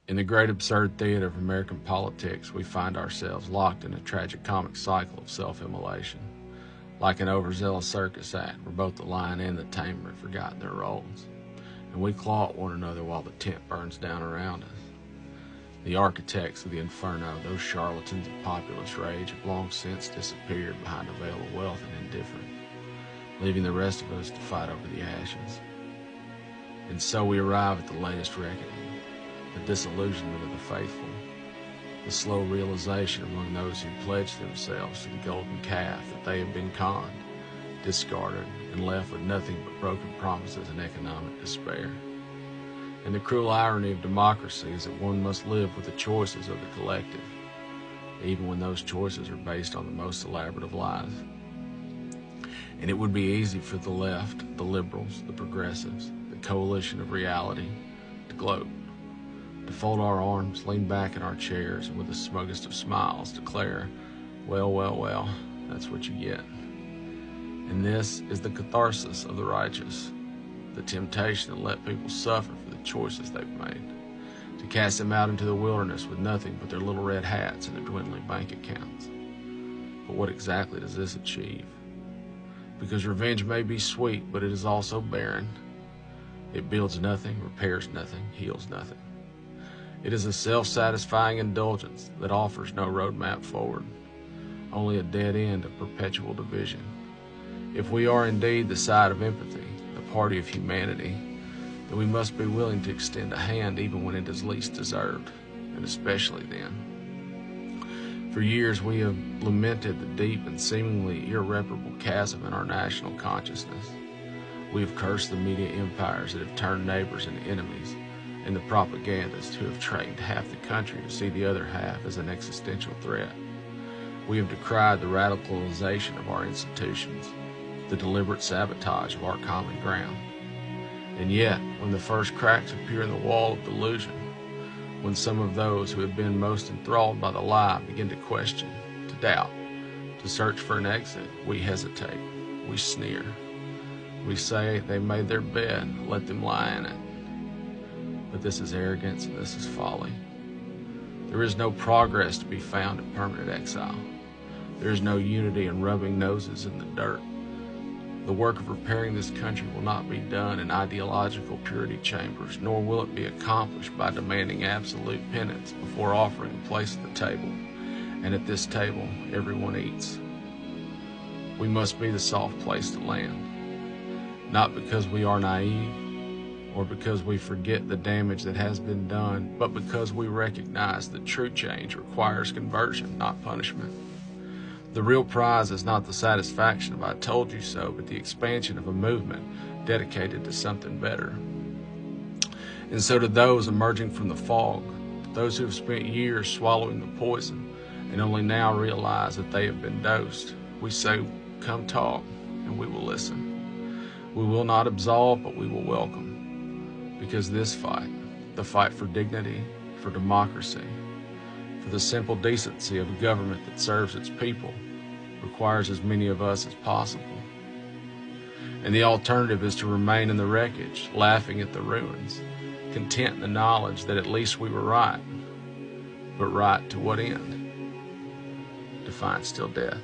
In the great absurd theater of American politics, we find ourselves locked in a tragicomic cycle of self-immolation, like an overzealous circus act where both the lion and the tamer have forgotten their roles, and we claw at one another while the tent burns down around us. The architects of the inferno, those charlatans of populist rage, have long since disappeared behind a veil of wealth and indifference, leaving the rest of us to fight over the ashes. And so we arrive at the latest reckoning, the disillusionment of the faithful, the slow realization among those who pledged themselves to the golden calf that they have been conned, discarded, and left with nothing but broken promises and economic despair. And the cruel irony of democracy is that one must live with the choices of the collective, even when those choices are based on the most elaborate of lies. And it would be easy for the left, the liberals, the progressives, the coalition of reality, to gloat, to fold our arms, lean back in our chairs, and with the smuggest of smiles declare, well, well, well, that's what you get. And this is the catharsis of the righteous, the temptation to let people suffer for the choices they've made, to cast them out into the wilderness with nothing but their little red hats and their dwindling bank accounts. But what exactly does this achieve? Because revenge may be sweet, but it is also barren. It builds nothing, repairs nothing, heals nothing. It is a self-satisfying indulgence that offers no roadmap forward, only a dead end of perpetual division. If we are indeed the side of empathy, the party of humanity, then we must be willing to extend a hand even when it is least deserved, and especially then. For years we have lamented the deep and seemingly irreparable chasm in our national consciousness. We have cursed the media empires that have turned neighbors into enemies, and the propagandists who have trained half the country to see the other half as an existential threat. We have decried the radicalization of our institutions, the deliberate sabotage of our common ground. And yet, when the first cracks appear in the wall of delusion, when some of those who have been most enthralled by the lie begin to question, to doubt, to search for an exit, we hesitate, we sneer. We say they made their bed, let them lie in it. But this is arrogance and this is folly. There is no progress to be found in permanent exile. There is no unity in rubbing noses in the dirt. The work of repairing this country will not be done in ideological purity chambers, nor will it be accomplished by demanding absolute penance before offering a place at the table. And at this table, everyone eats. We must be the soft place to land, not because we are naive, or because we forget the damage that has been done, but because we recognize that true change requires conversion, not punishment. The real prize is not the satisfaction of "I told you so," but the expansion of a movement dedicated to something better. And so to those emerging from the fog, those who have spent years swallowing the poison and only now realize that they have been dosed, we say, come talk, and we will listen. We will not absolve, but we will welcome. Because this fight, the fight for dignity, for democracy, for the simple decency of a government that serves its people, requires as many of us as possible. And the alternative is to remain in the wreckage, laughing at the ruins, content in the knowledge that at least we were right. But right to what end? To find still death.